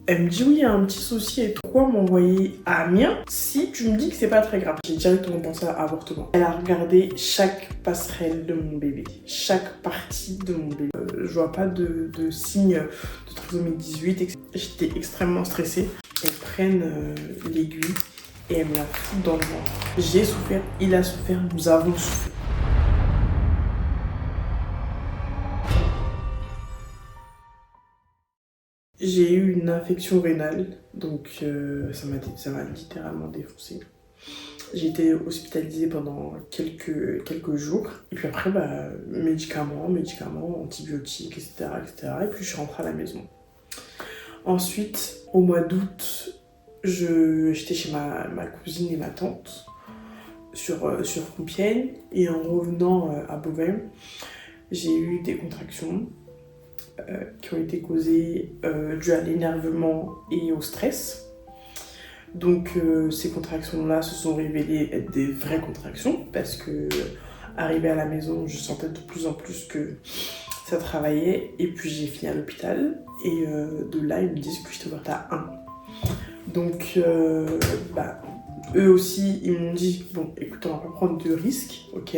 Elle me dit oui, il y a un petit souci et pourquoi m'envoyer à Amiens si tu me dis que c'est pas très grave. J'ai directement pensé à avortement. Elle a regardé chaque passerelle de mon bébé, chaque partie de mon bébé. Je vois pas de signe de trisomie 18. J'étais extrêmement stressée. Elles prennent l'aiguille et elles me la foutent dans le ventre. J'ai souffert, il a souffert, nous avons souffert. J'ai eu une infection rénale, donc ça m'a littéralement défoncé. J'ai été hospitalisée pendant quelques jours. Et puis après, médicaments, antibiotiques, etc. Et puis je suis rentrée à la maison. Ensuite, au mois d'août, j'étais chez ma cousine et ma tante sur Compiègne. Et en revenant à Beauvais, j'ai eu des contractions qui ont été causées dues à l'énervement et au stress. Donc ces contractions-là se sont révélées être des vraies contractions parce que arrivée à la maison, je sentais de plus en plus que ça travaillait. Et puis j'ai fini à l'hôpital et de là ils me disent que j'étais ouverte à 1. Donc eux aussi ils m'ont dit bon écoute, on va pas prendre de risques, ok,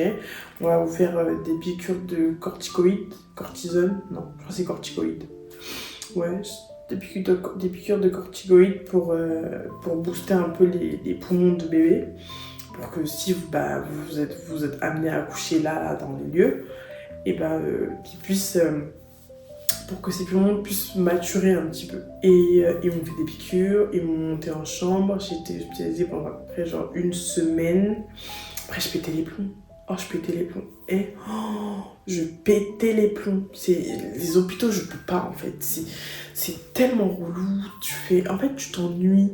on va vous faire des piqûres de corticoïdes, cortisone, non je crois que c'est corticoïdes, ouais, des piqûres de corticoïdes pour booster un peu les poumons de bébé, pour que si vous êtes amené à accoucher là dans les lieux, et qu'ils puissent pour que ces poumons puissent maturer un petit peu. Et ils m'ont fait des piqûres, ils m'ont monté en chambre, j'ai été hospitalisée pendant à peu près genre 1 semaine. Après je pétais les plombs. Oh, je pétais les plombs. Je pétais les plombs. Les hôpitaux, je peux pas en fait. C'est tellement relou. En fait, tu t'ennuies.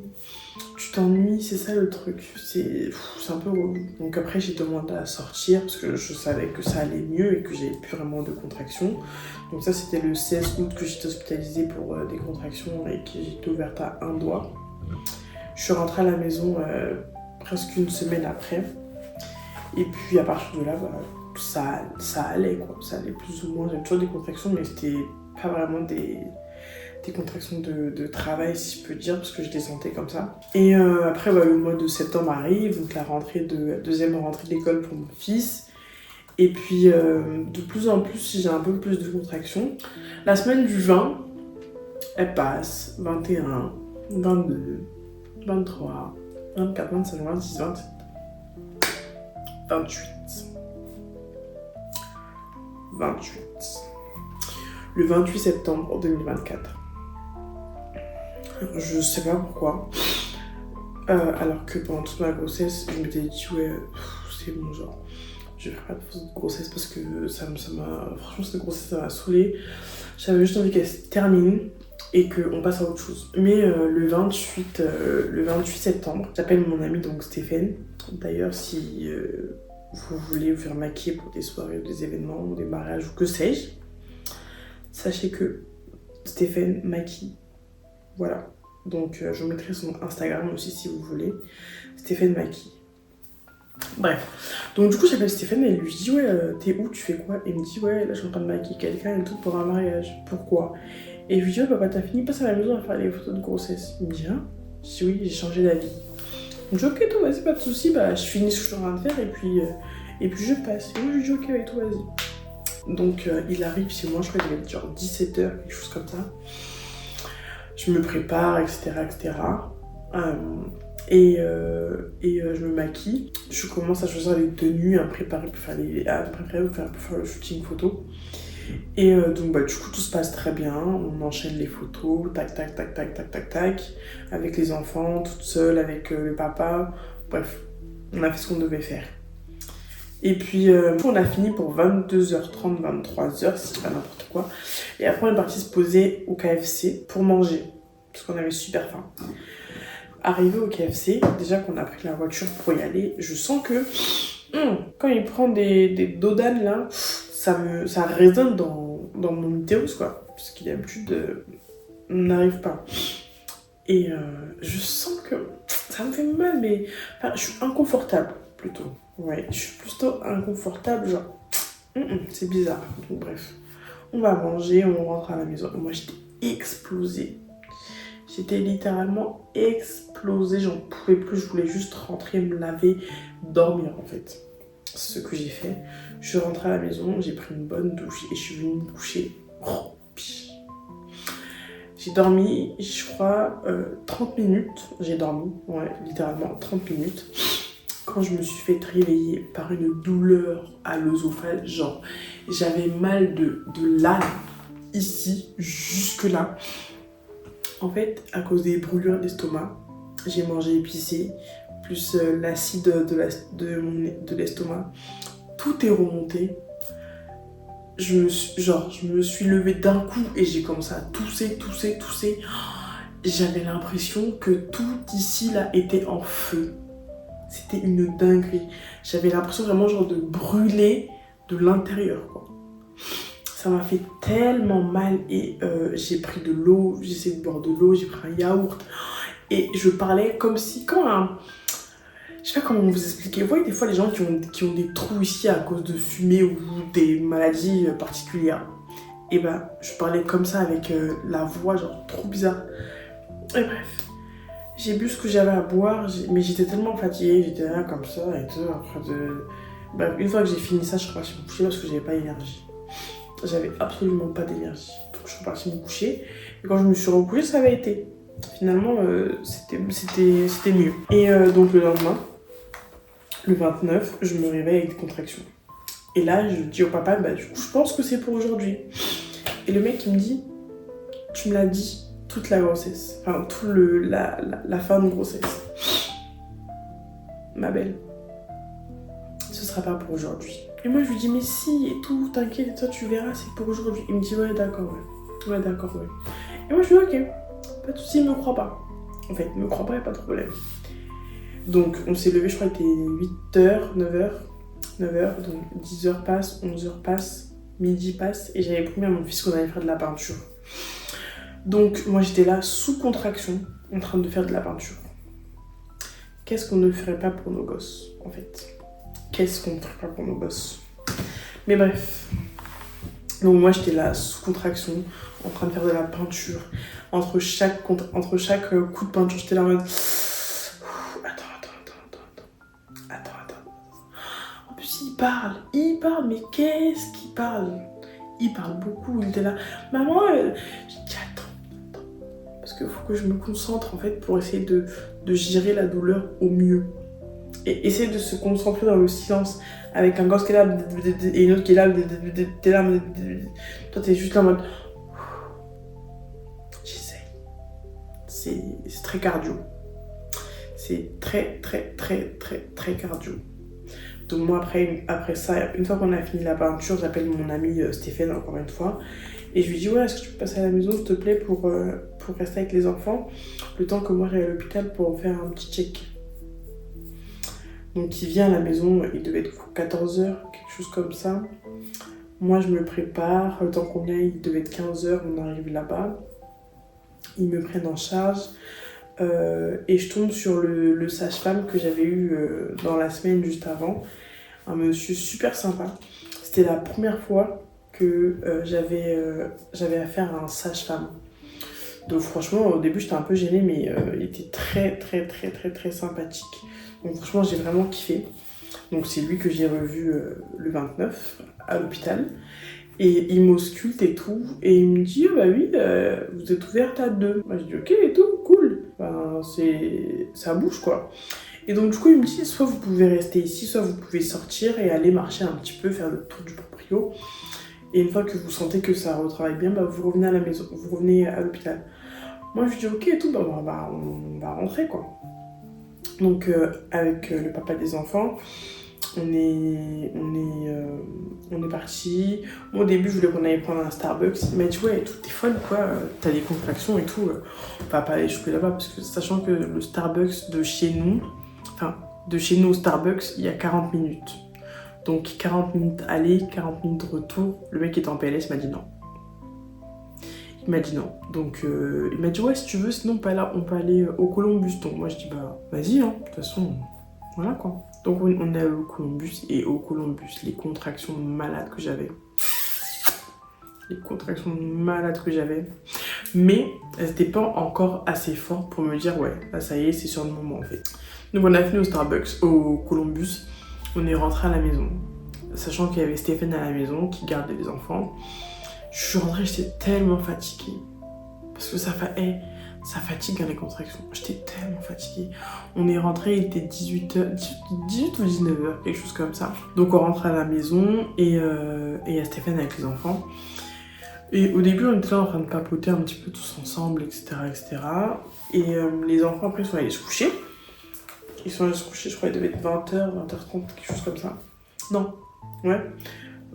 C'est ça le truc. C'est un peu relou. Donc après, j'ai demandé à sortir parce que je savais que ça allait mieux et que j'avais plus vraiment de contractions. Donc ça, c'était le 16 août que j'étais hospitalisée pour des contractions et que j'étais ouverte à 1 doigt. Je suis rentrée à la maison presque 1 semaine après. Et puis à partir de là, ça allait quoi. Ça allait plus ou moins. J'avais toujours des contractions, mais c'était pas vraiment des contractions de travail, si je peux dire, parce que je les sentais comme ça. Et après, le mois de septembre arrive, donc la deuxième rentrée de l'école pour mon fils. Et puis, de plus en plus, j'ai un peu plus de contractions. La semaine du 20, elle passe. 21, 22, 23, 24, 25, 26, 27, 28. 28. Le 28 septembre 2024. Je sais pas pourquoi. Alors que pendant toute ma grossesse, je m'étais dit, ouais, c'est bon, genre, je vais faire pas de fausse grossesse parce que franchement, cette grossesse, ça m'a saoulée. J'avais juste envie qu'elle se termine et qu'on passe à autre chose. Mais le 28 septembre, j'appelle mon ami donc Stéphane. D'ailleurs, si vous voulez vous faire maquiller pour des soirées ou des événements ou des mariages ou que sais-je, sachez que Stéphane maquille. Voilà. Donc je vous mettrai son Instagram aussi si vous voulez. Stéphane maquille. Bref. Donc du coup j'appelle Stéphane et lui dis ouais t'es où, tu fais quoi? Et il me dit ouais là je suis en train de maquiller quelqu'un et tout pour un mariage. Pourquoi? Et je lui dis ouais papa t'as fini, passe à la maison à faire les photos de grossesse. Il me dit hein? Je dis oui, j'ai changé d'avis. Donc je dis ok toi vas-y pas de soucis, je finis ce que je suis en train de faire et puis je passe. Et moi je lui dis ok avec toi vas-y. Donc il arrive chez moi, je crois qu'il va être genre 17h, quelque chose comme ça. Je me prépare, etc. Et je me maquille. Je commence à choisir les tenues à préparer pour faire le shooting photo. Et donc du coup tout se passe très bien. On enchaîne les photos, tac, avec les enfants, toute seule, avec le papa. Bref, on a fait ce qu'on devait faire. Et puis on a fini pour 22h30, 23h, si c'est pas n'importe quoi. Et après on est parti se poser au KFC pour manger, parce qu'on avait super faim. Arrivé au KFC, déjà qu'on a pris la voiture pour y aller, je sens que quand il prend des dodanes là, ça résonne dans mon utérus quoi, parce qu'il d'habitude on n'arrive pas. Et je sens que ça me fait mal, mais je suis inconfortable plutôt. Ouais, je suis plutôt inconfortable, genre c'est bizarre. Donc bref, on va manger, on rentre à la maison. Moi j'étais explosée. J'étais littéralement explosée, j'en pouvais plus, je voulais juste rentrer, me laver, dormir en fait. C'est ce que j'ai fait. Je suis rentrée à la maison, j'ai pris une bonne douche et je suis venue me coucher. Oh, j'ai dormi, je crois, 30 minutes. J'ai dormi, ouais, littéralement 30 minutes. Quand je me suis fait réveiller par une douleur à l'œsophage, genre, j'avais mal de là, ici, jusque là. En fait, à cause des brûlures d'estomac, j'ai mangé épicé, plus l'acide de l'estomac. Tout est remonté. Je me suis levée d'un coup et j'ai commencé à tousser. J'avais l'impression que tout ici là était en feu. C'était une dinguerie. J'avais l'impression vraiment genre de brûler de l'intérieur quoi. Ça m'a fait tellement mal et j'ai pris de l'eau, j'ai essayé de boire de l'eau, j'ai pris un yaourt et je parlais comme si je sais pas comment vous expliquer. Vous voyez des fois les gens qui ont des trous ici à cause de fumée ou des maladies particulières. Et ben je parlais comme ça avec la voix genre trop bizarre. Et bref, j'ai bu ce que j'avais à boire, mais j'étais tellement fatiguée, j'étais là comme ça et tout. Bref, une fois que j'ai fini ça, je suis repartie me coucher parce que j'avais pas d'énergie. J'avais absolument pas d'énergie. Donc je suis repartie me coucher. Et quand je me suis recouchée, ça avait été. Finalement, c'était mieux. Et donc le lendemain, le 29, je me réveille avec des contractions. Et là, je dis au papa, bah, du coup, je pense que c'est pour aujourd'hui. Et le mec, il me dit, tu me l'as dit toute la grossesse. Enfin, la fin de grossesse. Ma belle, ce sera pas pour aujourd'hui. Et moi, je lui dis, mais si, et tout, t'inquiète, toi, tu verras, c'est pour aujourd'hui. Il me dit, ouais, d'accord, ouais. Ouais, d'accord, ouais. Et moi, je dis, ok, pas de soucis, il me croit pas. En fait, il me croit pas, y a pas de problème. Donc, on s'est levé, je crois qu'il était 8h, 9h, donc 10h passe, 11h passe, midi passe, et j'avais promis à mon fils qu'on allait faire de la peinture. Donc, moi, j'étais là, sous contraction, en train de faire de la peinture. Qu'est-ce qu'on ne ferait pas pour nos gosses, en fait? Qu'est-ce qu'on ne ferait pas pour nos gosses? Mais bref. Donc, moi, j'étais là, sous contraction, en train de faire de la peinture. Entre chaque coup de peinture, j'étais là en mode... Attends. En plus, il parle, mais qu'est-ce qu'il parle? Il parle beaucoup, il était là. Maman, j'ai dit attends. Parce qu'il faut que je me concentre en fait pour essayer de gérer la douleur au mieux. Et essayer de se concentrer dans le silence avec un gosse qui est là et une autre qui est là. T'es là, toi t'es juste là en mode. J'essaye. C'est très cardio. C'est très cardio. Donc moi après ça, une fois qu'on a fini la peinture, j'appelle mon ami Stéphane encore une fois. Et je lui dis ouais, est-ce que tu peux passer à la maison s'il te plaît pour rester avec les enfants le temps que moi j'aille à l'hôpital pour faire un petit check. Donc il vient à la maison, il devait être 14h, quelque chose comme ça. Moi je me prépare, le temps qu'on y aille, il devait être 15h, on arrive là-bas. Ils me prennent en charge. Et je tombe sur le sage-femme que j'avais eu dans la semaine juste avant. Un monsieur super sympa. C'était la première fois que j'avais affaire à un sage-femme. Donc franchement, au début, j'étais un peu gênée, mais il était très sympathique. Donc franchement, j'ai vraiment kiffé. Donc c'est lui que j'ai revu le 29 à l'hôpital. Et il m'ausculte et tout. Et il me dit, bah oui, vous êtes ouverte à 2. Moi, je dis, ok et tout, cool. Ben, ça bouge quoi. Et donc du coup, il me dit, soit vous pouvez rester ici, soit vous pouvez sortir et aller marcher un petit peu, faire le tour du proprio. Et une fois que vous sentez que ça retravaille bien, bah, vous revenez à la maison, vous revenez à l'hôpital. Moi, je dis, ok et tout, bah, on va rentrer quoi. Donc avec le papa des enfants, on est parti. Moi, au début, je voulais qu'on aille prendre un Starbucks. Il m'a dit, ouais, tout est folle, quoi. T'as des contractions et tout. On va pas aller choper là-bas. Parce que, sachant que le Starbucks de chez nous au Starbucks, il y a 40 minutes. Donc, 40 minutes aller, 40 minutes retour. Le mec qui était en PLS m'a dit non. Il m'a dit non. Donc, il m'a dit, ouais, si tu veux, sinon, on peut aller au Columbus. Donc, moi, je dis, bah, vas-y, hein. De toute façon, voilà, quoi. Donc on est allé au Columbus et au Columbus, les contractions malades que j'avais. les contractions malades que j'avais. Mais elles n'étaient pas encore assez fortes pour me dire ouais, là ça y est, c'est sur le moment en fait. Donc on a fini au Starbucks, au Columbus. On est rentré à la maison, sachant qu'il y avait Stéphane à la maison qui gardait les enfants. Je suis rentrée, j'étais tellement fatiguée. Parce que ça fatigue hein, les contractions. J'étais tellement fatiguée. On est rentré, il était 18h, 18 ou 19h, quelque chose comme ça. Donc on rentre à la maison et il y a Stéphane avec les enfants. Et au début, on était là en train de papoter un petit peu tous ensemble, etc. etc. Et les enfants après sont allés se coucher. Ils sont allés se coucher, je crois, il devait être 20h, 20h30, quelque chose comme ça. Non, ouais,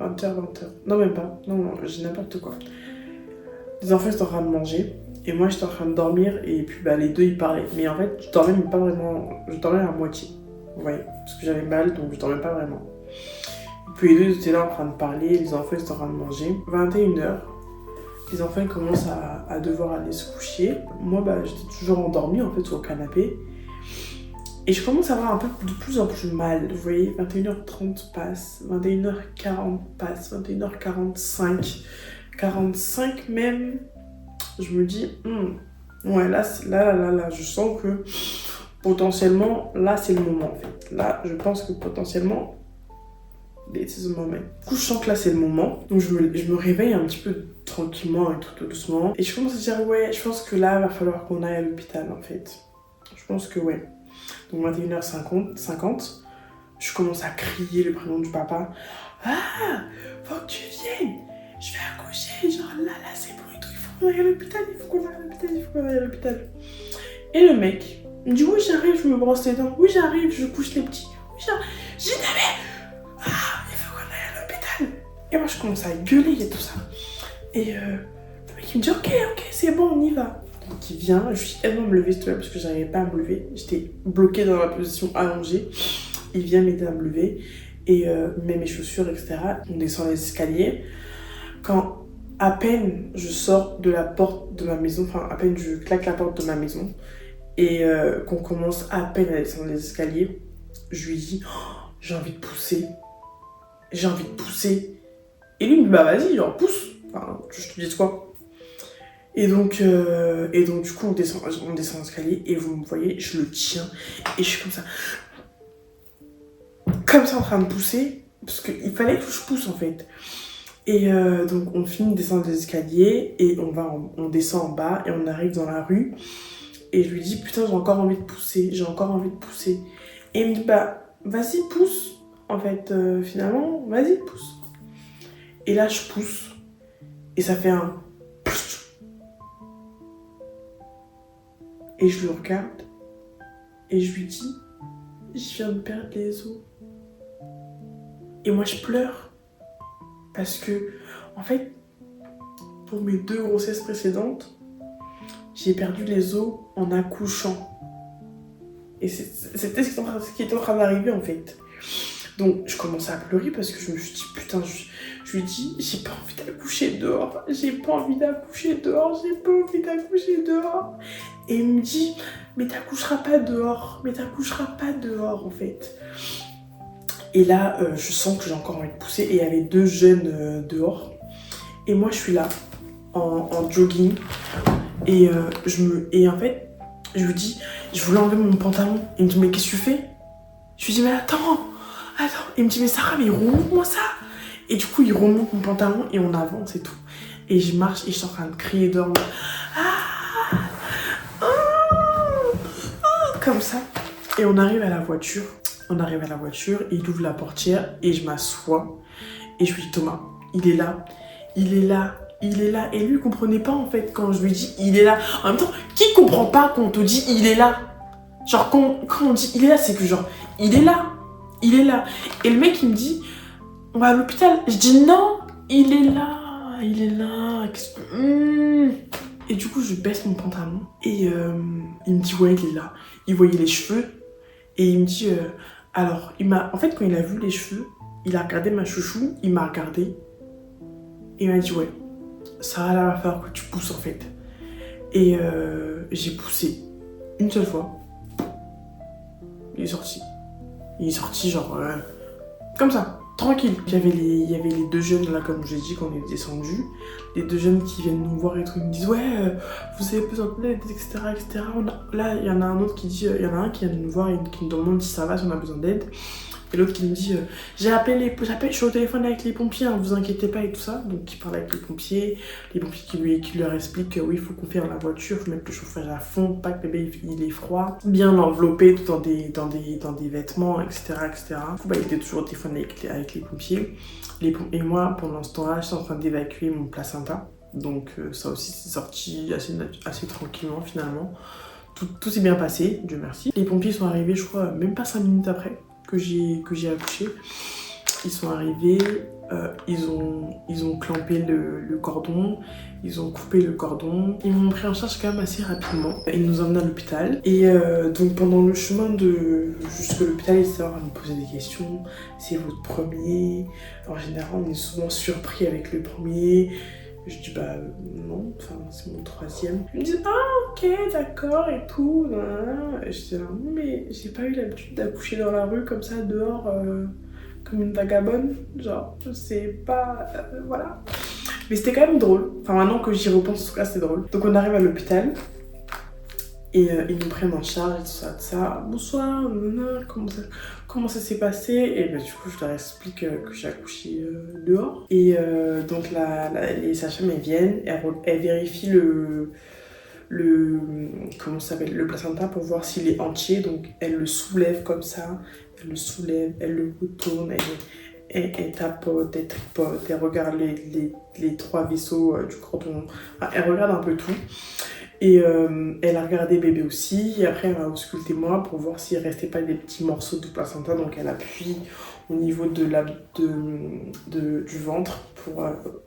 20h, 20h. Non, même pas. Non, j'ai n'importe quoi. Les enfants étaient en train de manger. Et moi, j'étais en train de dormir. Et puis, les deux, ils parlaient. Mais en fait, je dormais, mais pas vraiment. Je dormais à moitié. Vous voyez, parce que j'avais mal, donc je dormais pas vraiment. Et puis, les deux, ils étaient là en train de parler. Les enfants, ils étaient en train de manger. 21h. Les enfants ils commencent à devoir aller se coucher. Moi, j'étais toujours endormie en fait sur le canapé. Et je commence à avoir un peu de plus en plus mal. Vous voyez, 21h30 passe, 21h40 passe, 21h45, 45 même. Je me dis, ouais, là, je sens que potentiellement, là, c'est le moment en fait. Là, je pense que potentiellement, this is the moment. Du coup, je sens que là, c'est le moment. Donc, je me réveille un petit peu tranquillement et tout doucement. Et je commence à dire, ouais, je pense que là, il va falloir qu'on aille à l'hôpital, en fait. Je pense que, ouais. Donc, 21h50, je commence à crier le prénom du papa. Ah, faut que tu viennes. Je vais accoucher. Genre, là, c'est bon et tout. Il faut qu'on aille à l'hôpital. Il faut qu'on aille à l'hôpital. Et le mec me dit, oui, j'arrive, je me brosse les dents. Oui, j'arrive, je couche les petits. Oui, j'arrive. J'ai dit, mais... il faut qu'on aille à l'hôpital. Et moi, je commence à gueuler et tout ça. Et le mec, il me dit, ok, c'est bon, on y va. Donc, il vient, je suis tellement me lever, parce que j'arrivais pas à me lever. J'étais bloquée dans la position allongée. Il vient m'aider à me lever. Et met mes chaussures, etc. On descend les escaliers. Quand à peine je sors de la porte de ma maison, enfin, à peine je claque la porte de ma maison, et qu'on commence à peine à descendre les escaliers, je lui dis, j'ai envie de pousser. J'ai envie de pousser. Et lui, il me dit, vas-y, genre, pousse. Enfin, je te dis quoi. Et donc, du coup, on descend l'escalier et vous me voyez, je le tiens et je suis comme ça. Comme ça, en train de pousser, parce qu'il fallait que je pousse en fait. Et donc, on finit de descendre les escaliers et on descend en bas et on arrive dans la rue. Et je lui dis, putain, j'ai encore envie de pousser. Et il me dit, vas-y, pousse. En fait, finalement, vas-y, pousse. Et là, je pousse. Et ça fait un... Et je le regarde. Et je lui dis, je viens de perdre les os. Et moi, je pleure. Parce que, en fait, pour mes 2 grossesses précédentes, j'ai perdu les os en accouchant. Et c'était ce qui était en train d'arriver, en fait. Donc, je commençais à pleurer parce que je me suis dit, putain, je lui dis, j'ai pas envie d'accoucher dehors. Et il me dit, mais t'accoucheras pas dehors, en fait. Et là, je sens que j'ai encore envie de pousser. Et il y avait 2 jeunes dehors. Et moi, je suis là, en jogging. Et en fait, je lui dis, je voulais enlever mon pantalon. Il me dit, mais qu'est-ce que tu fais? Je lui dis, mais attends. Il me dit, mais Sarah, mais remonte-moi ça. Et du coup, il remonte mon pantalon et on avance et tout. Et je marche et je suis en train de crier dehors. Comme ça. Et on arrive à la voiture. Et il ouvre la portière et je m'assois. Et je lui dis, Thomas, il est là. Et lui, il comprenait pas en fait quand je lui dis, il est là. En même temps, qui comprend pas quand on te dit, il est là? Genre, quand on dit, il est là, c'est que genre, il est là. Et le mec, il me dit, on va à l'hôpital. Je dis, non, il est là. Et du coup, je baisse mon pantalon. Et il me dit, ouais, il est là. Il voyait les cheveux. Et il me dit, alors, en fait, quand il a vu les cheveux, il a regardé ma chouchou, il m'a regardé. Et il m'a dit, ouais, ça là, va falloir que tu pousses, en fait. Et j'ai poussé une seule fois. Il est sorti genre, comme ça. tranquille. Il y avait les deux jeunes là, comme je l'ai dit, quand on est descendu. Les deux jeunes qui viennent nous voir et tout, ils me disent ouais, vous avez besoin d'aide, etc. etc. Là, il y en a un autre qui dit, il y en a un qui vient nous voir et qui nous demande si ça va, si on a besoin d'aide. Et l'autre qui me dit je suis au téléphone avec les pompiers, hein, vous inquiétez pas et tout ça. Donc il parle avec les pompiers qui leur expliquent que oui, il faut confier dans la voiture, faut mettre le chauffage à fond, pas que bébé il est froid, bien l'envelopper tout dans des vêtements, etc. etc. Bah, il était toujours au téléphone avec les pompiers. Et moi, pendant ce temps-là, j'étais en train d'évacuer mon placenta. Donc ça aussi c'est sorti assez tranquillement finalement. Tout s'est bien passé, Dieu merci. Les pompiers sont arrivés, je crois, même pas 5 minutes après que j'ai accouché. Ils sont arrivés, ils ont clampé le cordon, ils ont coupé le cordon. Ils m'ont pris en charge quand même assez rapidement. Ils nous ont emmenés à l'hôpital. Et donc pendant le chemin jusqu'à l'hôpital, ils étaient à me poser des questions. C'est votre premier? En général, on est souvent surpris avec le premier. Je dis bah non, enfin c'est mon troisième. Ils me disent ah ok d'accord et tout. Et je dis non mais j'ai pas eu l'habitude d'accoucher dans la rue comme ça dehors comme une vagabonde. Genre je sais pas, voilà. Mais c'était quand même drôle. Enfin maintenant que j'y repense en tout cas c'est drôle. Donc on arrive à l'hôpital. Et ils nous prennent en charge et tout ça. Bonsoir, nanana, comment ça s'est passé? Et bah, du coup, je leur explique que j'ai accouché dehors. Et donc, les sages-femmes, elles viennent, elles vérifient comment ça s'appelle, le placenta pour voir s'il est entier. Donc, elles le soulèvent comme ça. Elles le soulèvent, elles le retournent, elles tapotent, elles tripotent, elles regardent les 3 vaisseaux du cordon. Enfin, elles regardent un peu tout. Et elle a regardé bébé aussi, et après elle a ausculté moi pour voir s'il restait pas des petits morceaux de placenta, donc elle appuie au niveau du ventre pour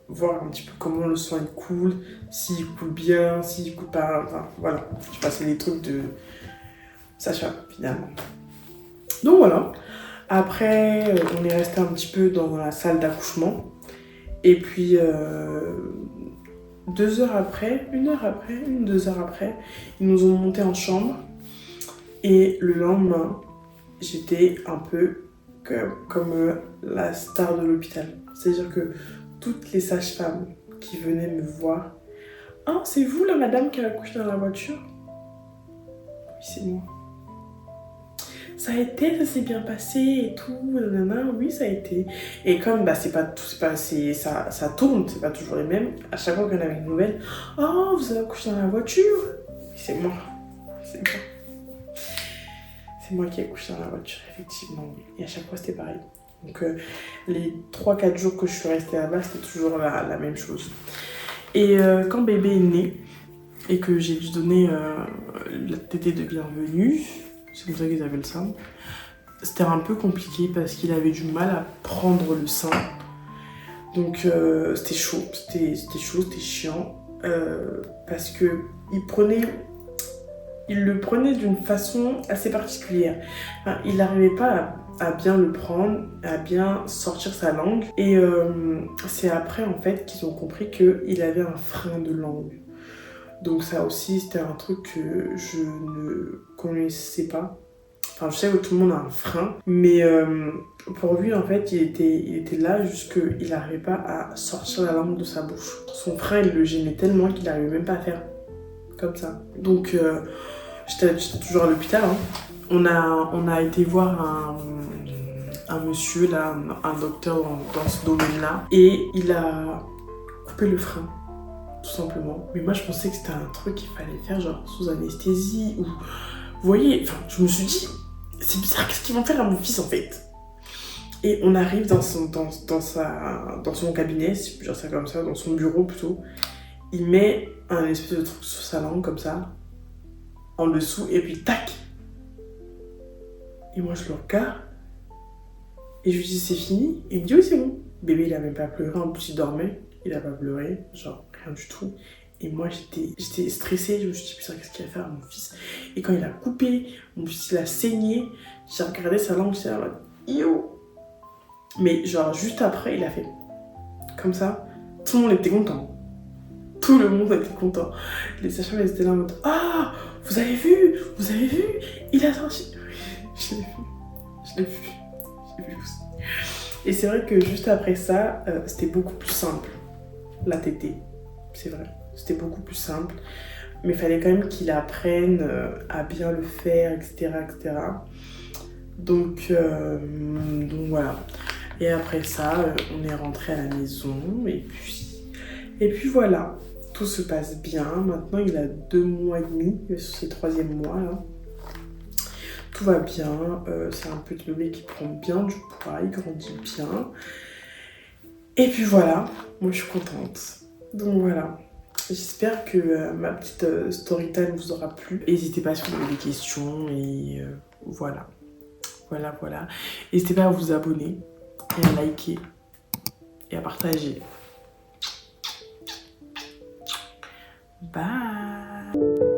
voir un petit peu comment le sang il coule, s'il coule bien, s'il coule pas, enfin voilà, je sais pas, c'est les trucs de Sacha finalement. Donc voilà, après on est resté un petit peu dans la salle d'accouchement, et puis 2 heures après, 1 heure après, 2 heures après, ils nous ont monté en chambre. Et le lendemain, j'étais un peu comme la star de l'hôpital. C'est-à-dire que toutes les sages-femmes qui venaient me voir, « Ah, c'est vous la madame qui a accouché dans la voiture ?» Oui, c'est moi. Ça a été, ça s'est bien passé et tout, nanana, oui ça a été. Et comme bah, ça tourne, c'est pas toujours les mêmes, à chaque fois qu'on avait une nouvelle, oh vous avez accouché dans la voiture? Oui, c'est moi. C'est moi qui ai accouché dans la voiture, effectivement. Et à chaque fois c'était pareil. Donc les 3-4 jours que je suis restée là-bas, c'était toujours la même chose. Et quand bébé est né, et que j'ai dû donner la tétée de bienvenue, c'est comme ça qu'ils appellent ça. C'était un peu compliqué parce qu'il avait du mal à prendre le sein. Donc c'était chaud, c'était chiant. Parce que il le prenait d'une façon assez particulière. Enfin, il n'arrivait pas à bien le prendre, à bien sortir sa langue. Et c'est après en fait qu'ils ont compris qu'il avait un frein de langue. Donc ça aussi, c'était un truc que je ne connaissais pas. Enfin, je sais que tout le monde a un frein, mais pour lui, en fait, il était là juste qu'il n'arrivait pas à sortir la langue de sa bouche. Son frein, il le gênait tellement qu'il n'arrivait même pas à faire comme ça. Donc, j'étais toujours à l'hôpital. Hein. On a été voir un monsieur, là, un docteur dans ce domaine-là, et il a coupé le frein. Tout simplement. Mais moi je pensais que c'était un truc qu'il fallait faire genre sous anesthésie ou... Vous voyez, enfin je me suis dit, c'est bizarre, qu'est-ce qu'ils vont faire à mon fils en fait? Et on arrive dans son cabinet, si je peux dire ça comme ça, dans son bureau plutôt. Il met un espèce de truc sur sa langue comme ça, en dessous, et puis tac! Et moi je le regarde, et je lui dis c'est fini? Et il me dit oui c'est bon. Bébé il a même pas pleuré, en plus il dormait, il a pas pleuré, genre rien du tout. Et moi j'étais stressée, je me suis dit putain qu'est-ce qu'il va faire à mon fils? Et quand il a coupé, mon fils il a saigné, j'ai regardé sa langue, j'étais là, yo! Mais genre juste après il a fait comme ça, tout le monde était content. Tout le monde était content. Les sages-femmes étaient là en mode ah vous avez vu? Il a sorti. Je l'ai vu aussi. Et c'est vrai que juste après ça, c'était beaucoup plus simple, la tétée. C'est vrai, c'était beaucoup plus simple. Mais il fallait quand même qu'il apprenne à bien le faire, etc. etc. Donc voilà. Et après ça, on est rentré à la maison. Et puis voilà, tout se passe bien. Maintenant, il a 2 mois et demi, sur ses 3e mois là. Tout va bien. C'est un petit bébé qui prend bien du poids, il grandit bien. Et puis voilà, moi je suis contente. Donc voilà. J'espère que ma petite story time vous aura plu. N'hésitez pas si vous avez des questions et voilà. Voilà. N'hésitez pas à vous abonner et à liker et à partager. Bye!